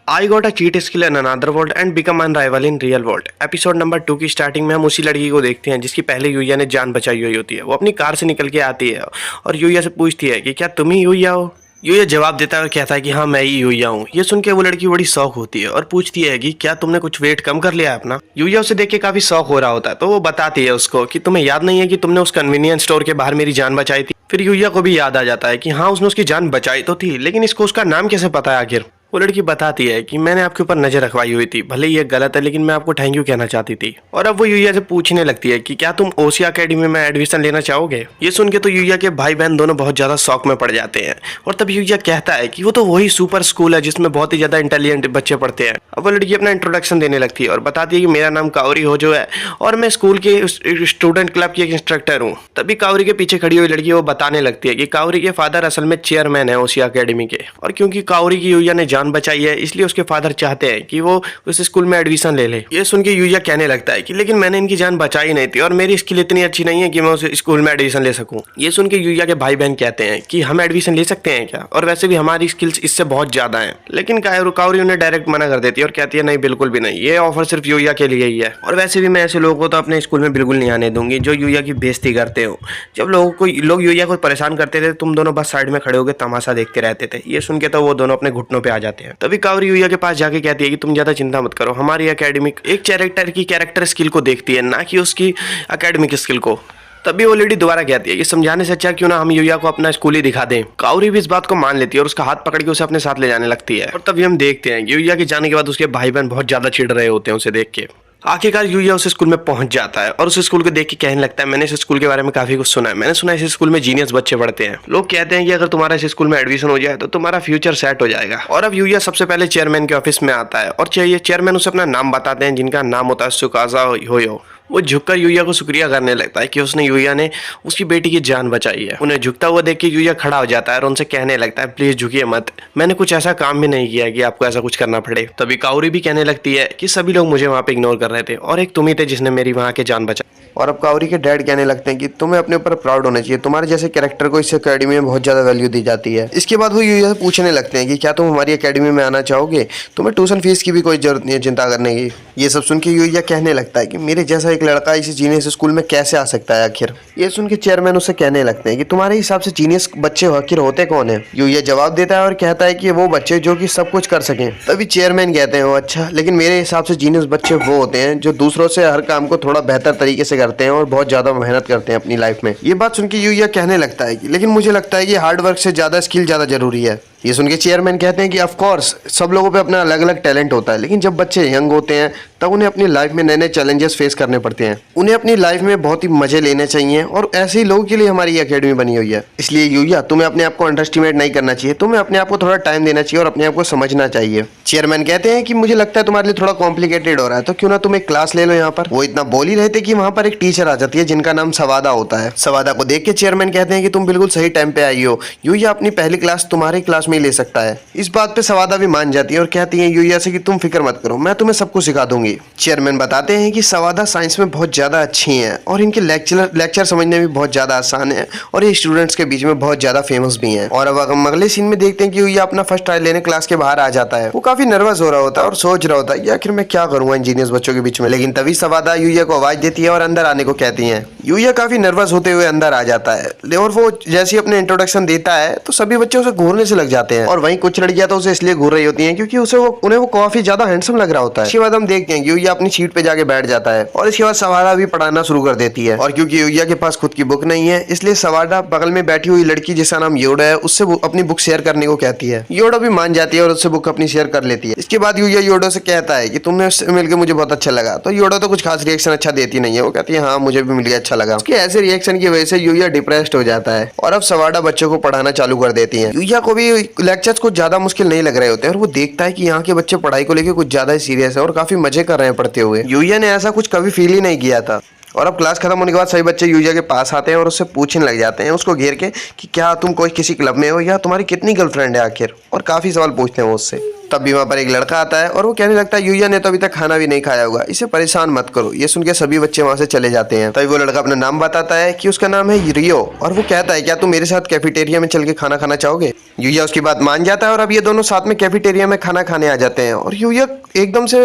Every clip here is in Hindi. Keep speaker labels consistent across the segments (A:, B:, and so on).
A: I got a cheat skill in another world and become an rival in real world. Episode number 2 की स्टार्टिंग में हम उसी लड़की को देखते हैं जिसकी पहले यूया ने जान बचाई हुई होती है। वो अपनी कार से निकल के आती है और यूया से पूछती है कि क्या तुम ही यूया हो। यूया जवाब देता है और कहता है कि हाँ मैं ही यूया हूँ। ये सुन के वो लड़की बड़ी शौक होती है और पूछती है कि क्या तुमने कुछ वेट कम कर लिया है अपना। यूया उसे देख के काफी शौक हो रहा होता है तो वो बताती है उसको कि तुम्हें याद नहीं है कि तुमने उस कन्वीनियंस स्टोर के बाहर मेरी जान बचाई थी। फिर यूया को भी याद आ जाता है कि हाँ उसने उसकी जान बचाई तो थी, लेकिन इसको उसका नाम कैसे पता है आखिर। वो लड़की बताती है कि मैंने आपके ऊपर नजर रखवाई हुई थी, भले ये गलत है लेकिन मैं आपको थैंक यू कहना चाहती थी। और अब वो यूया से पूछने लगती है कि क्या तुम ओसिया अकेडमी में एडमिशन लेना चाहोगे। ये सुन के तो यूया के भाई बहन दोनों बहुत ज्यादा शौक में पड़ जाते हैं और तब यूया कहता है कि वो तो वही सुपर स्कूल है जिसमें बहुत ही ज्यादा इंटेलिजेंट बच्चे पढ़ते हैं। अब वो लड़की अपना इंट्रोडक्शन देने लगती है और बताती है कि मेरा नाम कावरी होजो है और मैं स्कूल के स्टूडेंट क्लब की एक इंस्ट्रक्टर हूँ। तभी कावरी के पीछे खड़ी हुई लड़की वो बताने लगती है कि कावरी के फादर असल में चेयरमैन है ओसिया अकेडमी के, और क्योंकि कावरी की यूया ने जान बचाई है इसलिए उसके फादर चाहते हैं कि वो उस स्कूल में एडमिशन ले ले। ये सुन के यूया कहने लगता है कि लेकिन मैंने इनकी जान बचाई नहीं थी और मेरी स्किल इतनी अच्छी नहीं है कि मैं उस स्कूल में एडमिशन ले सकूं। ये सुन के यूया के भाई बहन कहते हैं कि हम एडमिशन ले सकते हैं क्या, और वैसे भी हमारी स्किल्स इससे बहुत ज्यादा हैं। लेकिन कावरी उन्हें डायरेक्ट मना कर देती है और कहती है नहीं बिल्कुल भी नहीं, ये ऑफर सिर्फ यूया के लिए ही है, और वैसे भी मैं ऐसे लोगों को तो अपने स्कूल में बिल्कुल नहीं आने दूंगी जो यूया की बेइज्जती करते हो। जब लोग यूया को परेशान करते थे तुम दोनों बस साइड में खड़े होकर तमाशा देखते रहते थे। ये सुन के तो वो दोनों अपने घुटनों पे आ जाते हैं। तभी कावरी यूया के पास जाके कहती है कि तुम ज्यादा चिंता मत करो, हमारी एकेडमिक एक कैरेक्टर स्किल को देखती है ना कि उसकी एकेडमिक स्किल को। तभी वो लेडी दोबारा कहती है कि समझाने से अच्छा क्यों ना हम यूया को अपना स्कूल ही दिखा दें। कावरी भी इस बात को मान लेती है और उसका हाथ पकड़ के उसे अपने साथ ले जाने लगती है। और तभी हम देखते हैं कि यूया के जाने के बाद उसके भाई बहन बहुत ज्यादा चिढ़ रहे होते हैं उसे देख के। आखिरकार यूया उस स्कूल में पहुंच जाता है और उस स्कूल को देख के कहने लगता है मैंने इस स्कूल के बारे में काफी कुछ सुना है। मैंने सुना है इस स्कूल में जीनियस बच्चे पढ़ते हैं। लोग कहते हैं कि अगर तुम्हारा इस स्कूल में एडमिशन हो जाए तो तुम्हारा फ्यूचर सेट हो जाएगा। और अब यूया सबसे पहले चेयरमैन के ऑफिस में आता है और चेयरमैन उसे अपना नाम बताते हैं जिनका नाम होता है सुकाजा होयो। वो झुककर यूया को शुक्रिया करने लगता है कि उसने यूया ने उसकी बेटी की जान बचाई है। उन्हें झुकता हुआ देख के यूया खड़ा हो जाता है और उनसे कहने लगता है प्लीज झुकिए मत, मैंने कुछ ऐसा काम भी नहीं किया कि आपको ऐसा कुछ करना पड़े। तभी कावरी भी कहने लगती है कि सभी लोग मुझे वहाँ पे इग्नोर कर रहे थे और एक तुम ही थे जिसने मेरी वहाँ के जान बचाई। और अब कावरी के डैड कहने लगते हैं कि तुम्हें अपने ऊपर प्राउड होना चाहिए, तुम्हारे जैसे कैरेक्टर को इस एकेडमी में बहुत ज्यादा वैल्यू दी जाती है। इसके बाद वो यूया से पूछने लगते हैं कि क्या तुम हमारी एकेडमी में आना चाहोगे, तुम्हें ट्यूशन फीस की भी कोई जरूरत नहीं है चिंता करने की। ये सब सुन के यूया कहने लगता है कि मेरे जैसा एक लड़का इस जीनियस स्कूल में कैसे आ सकता है आखिर। ये सुन के चेयरमैन उससे कहने लगते हैं कि तुम्हारे हिसाब से जीनियस बच्चे आखिर होते कौन है। यूया जवाब देता है और कहता है कि वो बच्चे जो कि सब कुछ कर सकें। तभी चेयरमैन कहते हैं अच्छा, लेकिन मेरे हिसाब से जीनियस बच्चे वो होते हैं जो दूसरों से हर काम को थोड़ा बेहतर तरीके से करते हैं और बहुत ज्यादा मेहनत करते हैं अपनी लाइफ में। ये बात सुन के यूया कहने लगता है कि लेकिन मुझे लगता है कि हार्ड वर्क से ज्यादा स्किल ज्यादा जरूरी है। ये सुन के चेयरमैन कहते हैं कि ऑफ कोर्स सब लोगों पे अपना अलग अलग टैलेंट होता है, लेकिन जब बच्चे यंग होते हैं तब उन्हें अपनी लाइफ में नए नए चैलेंजेस फेस करने पड़ते हैं। उन्हें अपनी लाइफ में बहुत ही मजे लेने चाहिए और ऐसे ही लोगों के लिए हमारी एकेडमी बनी हुई है। इसलिए यूया तुम्हें अपने आप को अंडर एस्टिमेट नहीं करना चाहिए, तुम्हें अपने आप को थोड़ा टाइम देना चाहिए और अपने आप को समझना चाहिए। चेयरमैन कहते हैं कि मुझे लगता है तुम्हारे लिए थोड़ा कॉम्प्लिकेटेड हो रहा है, तो क्यों ना तुम एक क्लास ले लो यहाँ पर। वो इतना बोल ही रहे थे कि वहाँ पर एक टीचर आ जाती है जिनका नाम सवादा होता है। सवादा को देख के चेयरमैन कहते हैं कि तुम बिल्कुल सही टाइम पे आई हो, यूया अपनी पहली क्लास तुम्हारी क्लास में ही ले सकता है। इस बात पे सवादा भी मान जाती है और कहती है यूया से कि तुम फिक्र मत करो, मैं तुम्हें सब कुछ सिखा दूंगी। चेयरमैन बताते हैं कि सवादा साइंस में बहुत ज्यादा अच्छी हैं और इनके लेक्चर समझने में बहुत ज्यादा आसान है और ये स्टूडेंट्स के बीच में बहुत ज्यादा फेमस भी हैं। और अब हम अगले सीन में देखते हैं कि यूया अपना फर्स्ट ट्रायल लेने क्लास के बाहर आ जाता है। वो काफी नर्वस हो रहा होता है और सोच रहा होता है कि आखिर मैं क्या करूंगा इंजीनियर्स बच्चों के बीच में। लेकिन तभी सवादा यूया को आवाज देती है और अंदर आने को कहती है। यूया काफी नर्वस होते हुए अंदर आ जाता है और वो जैसे ही अपने इंट्रोडक्शन देता है तो सभी बच्चे उसे घूरने से लग जाते हैं। और वहीं कुछ लड़कियां तो उसे इसलिए घूर रही होती हैं क्योंकि उन्हें वो काफी ज्यादा हैंडसम लग रहा होता है। इसके बाद हम देखते हैं कि यूया अपनी सीट पे जाके बैठ जाता है और इसके बाद सवादा भी पढ़ाना शुरू कर देती है। और क्योंकि यूया के पास खुद की बुक नहीं है इसलिए सवादा बगल में बैठी हुई लड़की जिसका नाम योडा है उससे अपनी बुक शेयर करने को कहती है। योडा भी मान जाती है और उससे बुक अपनी शेयर कर लेती है। इसके बाद यूया योडा से कहता है कि तुमने उससे मिलकर मुझे बहुत अच्छा लगा। तो योडा तो कुछ खास रिएक्शन अच्छा देती नहीं है, वो कहती है हाँ मुझे भी मिल गया अच्छा लगा। उसके ऐसे रिएक्शन की वजह से यूया डिप्रेस्ड हो जाता है और अब सवादा बच्चों को पढ़ाना चालू कर देती है। यूया को भी लेक्चर्स कुछ ज्यादा मुश्किल नहीं लग रहे होते हैं और वो देखता है कि यहाँ के बच्चे पढ़ाई को लेकर कुछ ज्यादा सीरियस है और काफी मजे कर रहे हैं पढ़ते हुए। यूया ने ऐसा कुछ कभी फील ही नहीं किया था। और अब क्लास खत्म होने के बाद सभी बच्चे यूया के पास आते हैं और उससे पूछने लग जाते हैं उसको घेर के कि क्या तुम कोई किसी क्लब में हो या तुम्हारी कितनी गर्लफ्रेंड है आखिर, और काफी सवाल पूछते हैं वो उससे।
B: तब भी वहाँ पर एक लड़का आता है और वो कहने लगता है यूया ने तो अभी तक खाना भी नहीं खाया होगा, इसे परेशान मत करो। ये सुन के सभी बच्चे वहाँ से चले जाते हैं। तभी वो लड़का अपना नाम बताता है कि उसका नाम है रियो और वो कहता है क्या तुम मेरे साथ कैफेटेरिया में चल के खाना खाना चाहोगे। यूया उसकी बात मान जाता है और अब ये दोनों साथ में कैफेटेरिया में खाना खाने आ जाते हैं और यूया एकदम से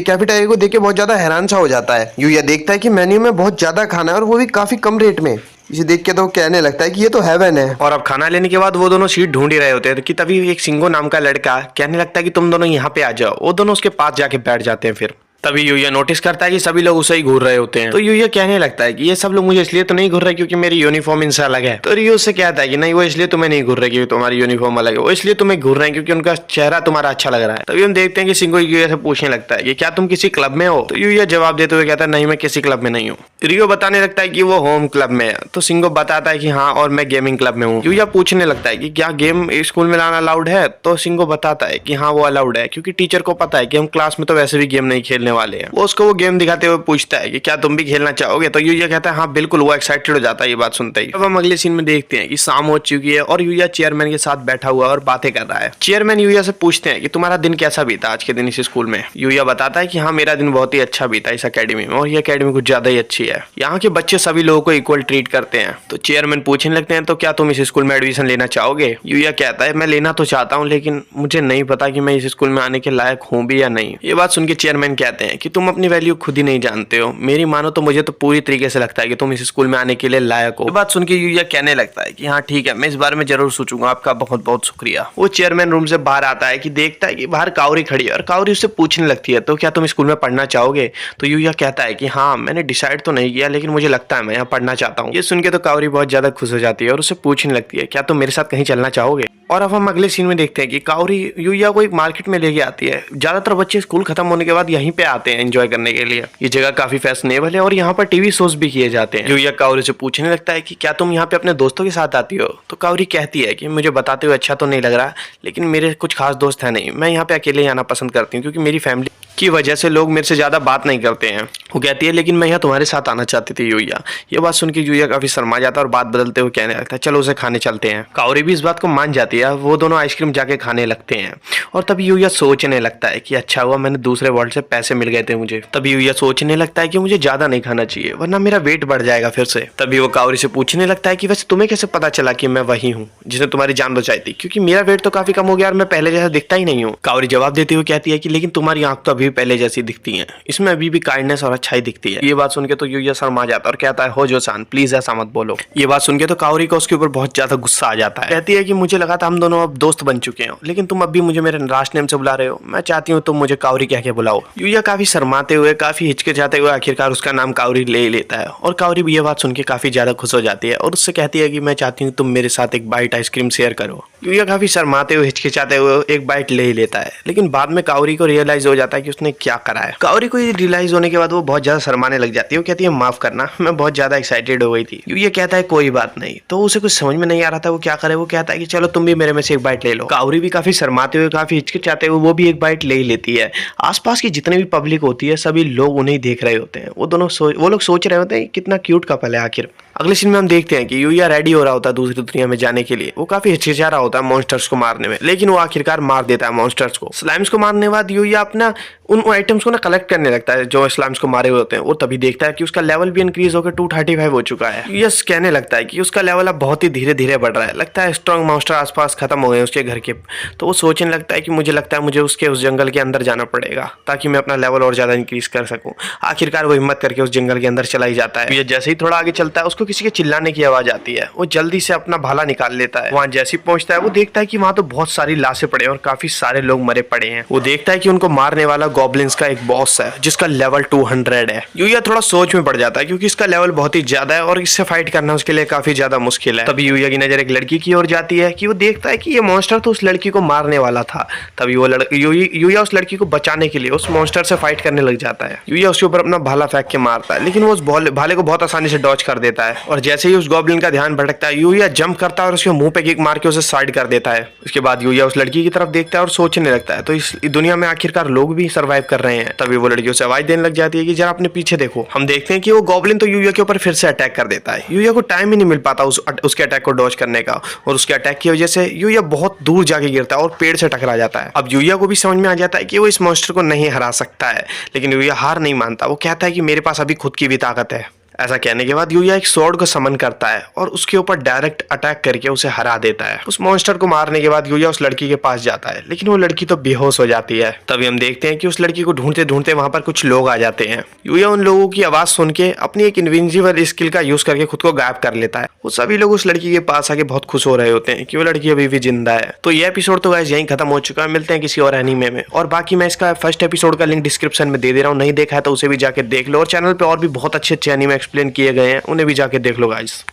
B: कैफेटेरिया को देख के बहुत ज्यादा हैरान सा हो जाता है। यूया देखता है कि मेन्यू में बहुत ज्यादा खाना है और वो भी काफी कम रेट में। इसे देख के तो कहने लगता है कि ये तो हेवन है।
A: और अब खाना लेने के बाद वो दोनों सीट ढूंढ ही रहे होते हैं कि तभी एक सिंगो नाम का लड़का कहने लगता है कि तुम दोनों यहाँ पे आ जाओ। वो दोनों उसके पास जाके बैठ जाते हैं। फिर तभी यूया नोटिस करता है कि सभी लोग उसे ही घूर रहे होते हैं। तो यूया कहने लगता है कि ये सब लोग मुझे इसलिए तो नहीं घूर रहे क्योंकि मेरी यूनिफॉर्म इनसे अलग है। तो रियो उससे कहता है कि नहीं, वो इसलिए तुम्हें नहीं घूर रहे क्योंकि तुम्हारी यूनिफॉर्म अलग है, वो इसलिए तुम्हें घूर रहे हैं क्योंकि उनका चेहरा तुम्हारा अच्छा लग रहा है। तभी हम देखते हैं कि सिंगो यूया से पूछने लगता है कि क्या तुम किसी क्लब में हो। तो यूया जवाब देते हुए कहता है नहीं, मैं किसी क्लब में नहीं हूँ। रियो बताने लगता है कि वो होम क्लब में है। तो सिंगो बताता है कि हाँ, और मैं गेमिंग क्लब में हूँ। यूया पूछने लगता है कि क्या गेम स्कूल में लाना अलाउड है। तो सिंगो बताता है कि हाँ, वो अलाउड है क्योंकि टीचर को पता है कि हम क्लास में तो वैसे भी गेम नहीं खेलने वाले हैं। वो उसको गेम दिखाते हुए पूछता है कि क्या तुम भी खेलना चाहोगे। तो यूया कहता है हाँ बिल्कुल। वो एक्साइटेड हो जाता है ये बात सुनते ही। अब हम अगले सीन में देखते हैं कि शाम हो चुकी है और यूया चेयरमैन के साथ बैठा हुआ और बातें कर रहा है। चेयरमैन यूया से पूछते हैं कि तुम्हारा दिन कैसा बीता आज के दिन इस स्कूल में। यूया बताता है कि हाँ, मेरा दिन बहुत ही अच्छा बीता इस अकेडमी में और ये अकेडमी कुछ ज्यादा ही अच्छी है। यहाँ के बच्चे सभी लोगों को इक्वल ट्रीट करते हैं। तो चेयरमैन पूछने लगते हैं तो क्या तुम इस स्कूल में एडमिशन लेना चाहोगे। यूया कहता है मैं लेना तो चाहता हूँ लेकिन मुझे नहीं पता कि मैं इस स्कूल में आने के लायक हूँ भी या नहीं। ये बात सुन के चेयरमैन कहते हैं कि तुम अपनी वैल्यू खुद ही नहीं जानते हो। मेरी मानो तो मुझे तो पूरी तरीके से लगता है कि तुम इस स्कूल में आने के लिए लायक हो। ये बात सुन के यूया कहने लगता है कि हाँ ठीक है, मैं इस बारे में जरूर सोचूंगा, आपका बहुत बहुत शुक्रिया। वो चेयरमैन रूम से बाहर आता है कि देखता है कि बाहर काउरी खड़ी है और काउरी उससे पूछने लगती है तो क्या तुम स्कूल में पढ़ना चाहोगे। तो यूया कहता है कि हाँ, मैंने डिसाइड तो नहीं किया लेकिन मुझे लगता है मैं यहाँ पढ़ना चाहता हूँ। ये सुन के तो काउरी बहुत ज्यादा खुश हो जाती है और उससे पूछने लगती है क्या तुम मेरे साथ कहीं चलना चाहोगे। और अब हम अगले सीन में देखते हैं कि काउरी यूया को एक मार्केट में लेके आती है। ज्यादातर बच्चे स्कूल खत्म होने के बाद यहीं पे आते हैं एंजॉय करने के लिए। ये जगह काफी फैशनेबल है और यहाँ पर टीवी शोज भी किए जाते हैं। यूया काउरी से पूछने लगता है कि क्या तुम यहाँ पे अपने दोस्तों के साथ आती हो। तो काउरी कहती है कि मुझे बताते हुए अच्छा तो नहीं लग रहा लेकिन मेरे कुछ खास दोस्त है नहीं, मैं यहाँ पे अकेले ही आना पसंद करती हूँ क्योंकि मेरी फैमिली की वजह से लोग मेरे से ज्यादा बात नहीं करते हैं। वो कहती है लेकिन मैं यहाँ तुम्हारे साथ आना चाहती थी यूया। ये बात सुन के यूया काफी शर्मा जाता है और बात बदलते हुए कहने लगता है चलो उसे खाने चलते हैं। काउरी भी इस बात को मान जाती है। वो दोनों आइसक्रीम जाके खाने लगते हैं और तभी यूया सोचने लगता है कि अच्छा हुआ मैंने दूसरे वर्ल्ड से पैसे मिल गए थे मुझे। तभी यूया सोचने लगता है कि मुझे ज्यादा नहीं खाना चाहिए वरना मेरा वेट बढ़ जाएगा फिर से। तभी वो काउरी से पूछने लगता है कि वैसे तुम्हें कैसे पता चला कि मैं वही हूँ जिसने तुम्हारी जान बचाई थी, क्योंकि मेरा वेट तो काफी कम हो गया और मैं पहले जैसा दिखता ही नहीं हूँ। काउरी जवाब देते हुए कहती है कि लेकिन तुम्हारी आंख तो अभी पहले जैसी दिखती है, इसमें अभी भी काइंडनेस और अच्छाई दिखती है। ये बात सुनकर तो यूया शर्मा जाता है और कहता है हो जो शांत, प्लीज ऐसा मत बोलो। ये बात सुनकर तो काउरी को उसके ऊपर बहुत ज्यादा गुस्सा आ जाता है। कहती है कि मुझे लगा था हम दोनों अब दोस्त बन चुके हो लेकिन तुम अभी मुझे मेरे लास्ट नेम से बुला रहे हो। मैं चाहती हूँ तुम मुझे काउरी कह के बुलाओ। यूया काफी शर्माते हुए, काफी हिचकिचाते हुए आखिरकार उसका नाम काउरी ले ही लेता है और काउरी भी ये बात सुन के काफी ज्यादा खुश हो जाती है और उससे कहती है कि मैं चाहती हूँ तुम मेरे साथ एक बाइट आइसक्रीम शेयर करो। यूया काफी शर्माते हुए, हिचकिचाते हुए एक बाइट ले ही लेता है लेकिन बाद में काउरी को रियलाइज हो जाता है कि उसने क्या करा है। काउरी को ये रियलाइज होने के बाद वो बहुत ज्यादा शर्माने लग जाती है। वो कहती है माफ करना, मैं बहुत ज्यादा एक्साइटेड हो गई थी। यूया कहता है कोई बात नहीं। तो उसे कुछ समझ में नहीं आ रहा था वो क्या करे। वो कहता है कि चलो तुम भी मेरे में से एक बाइट ले लो। काउरी भी काफी शर्माते हुए, काफी हिचकिचाते हुए वो भी एक बाइट ले ही लेती है। आसपास की जितनी भी पब्लिक होती है सभी लोग उन्हें देख रहे होते हैं। वो लोग सोच रहे होते हैं कितना क्यूट कपल है आखिर। अगले सीन में हम देखते हैं कि यूया रेडी हो रहा होता है दूसरी दुनिया में जाने के लिए। वो काफी हिचकिचा रहा होता है मॉन्स्टर्स को मारने में लेकिन वो आखिरकार मार देता है मॉन्स्टर्स को। स्लाइम्स को मारने के बाद यूया अपना उन आइटम्स को ना कलेक्ट करने लगता है जो स्लाइम्स को मारे हुए होते हैं। और तभी देखता है कि उसका लेवल भी इंक्रीज होकर 235 हो चुका है। यस कहने लगता है कि उसका लेवल अब बहुत ही धीरे धीरे बढ़ रहा है। लगता है स्ट्रॉन्ग मॉन्स्टर आसपास खत्म हो गए उसके घर के। तो वो सोचने लगता है कि मुझे लगता है मुझे उसके उस जंगल के अंदर जाना पड़ेगा ताकि मैं अपना लेवल और ज्यादा इंक्रीज कर सकूं। आखिरकार वो हिम्मत करके उस जंगल के अंदर चला ही जाता है। जैसे ही थोड़ा आगे चलता है उसको किसी के चिल्लाने की आवाज आती है। वो जल्दी से अपना भाला निकाल लेता है। वहां जैसे ही पहुंचता है वो देखता है कि वहां तो बहुत सारी लाशें पड़े हैं और काफी सारे लोग मरे पड़े हैं। वो देखता है कि उनको मारने वाला गॉब्लिन्स का एक बॉस है जिसका लेवल 200 है। यूया थोड़ा सोच में पड़ जाता है क्योंकि इसका लेवल बहुत ही ज्यादा है और इससे फाइट करना उसके लिए काफी ज्यादा मुश्किल है। तभी यूया की नजर एक लड़की की ओर जाती है कि वो देखता है कि ये मॉन्स्टर तो उस लड़की को मारने वाला था। तभी वो यूया उस लड़की को बचाने के लिए उस मॉन्स्टर से फाइट करने लग जाता है। यूया उसके ऊपर अपना भाला फेंक के मारता है लेकिन वो उस भाले को बहुत आसानी से डॉज कर देता है। और जैसे ही उस गॉब्लिन का ध्यान भटकता है यूया जंप करता है और उसके मुंह पे किक मार के उसे साइड कर देता है। उसके बाद यूया उस लड़की की तरफ देखता है और सोचने लगता है तो इस दुनिया में आखिरकार लोग भी सर्वाइव कर रहे हैं। तभी वो लड़की उसे आवाज देने लग जाती है कि जरा अपने पीछे देखो। हम देखते हैं कि वो गॉब्लिन तो यूया के ऊपर फिर से अटैक कर देता है। यूया को टाइम ही नहीं मिल पाता उसके अटैक को डॉज करने का, और उसके अटैक की वजह से यूया बहुत दूर जाके गिरता है और पेड़ से टकरा जाता है। अब यूया को भी समझ में आ जाता है कि वो इस मॉन्स्टर को नहीं हरा सकता है, लेकिन यूया हार नहीं मानता। वो कहता है कि मेरे पास अभी खुद की भी ताकत है। ऐसा कहने के बाद यूया एक स्वॉर्ड को समन करता है और उसके ऊपर डायरेक्ट अटैक करके उसे हरा देता है। उस मॉन्स्टर को मारने के बाद यूया उस लड़की के पास जाता है, लेकिन वो लड़की तो बेहोश हो जाती है। तभी हम देखते हैं कि उस लड़की को ढूंढते ढूंढते वहां पर कुछ लोग आ जाते हैं। यूया उन लोगों की आवाज सुन के अपनी एक इनविंसिबल स्किल का यूज करके खुद को गायब कर लेता है। वो सभी लोग उस लड़की के पास आके बहुत खुश हो रहे होते हैं कि वो लड़की अभी भी जिंदा है। तो ये एपिसोड तो गाइस यहीं खत्म हो चुका है। मिलते हैं किसी और एनीमे में, और बाकी मैं इसका फर्स्ट एपिसोड का लिंक डिस्क्रिप्शन में दे दे रहा हूँ, नहीं देखा है तो उसे भी जाके देख लो। और चैनल पे और भी बहुत अच्छे अच्छे एनीमे एक्सप्लेन किए गए हैं, उन्हें भी जाके देख लो गाइस।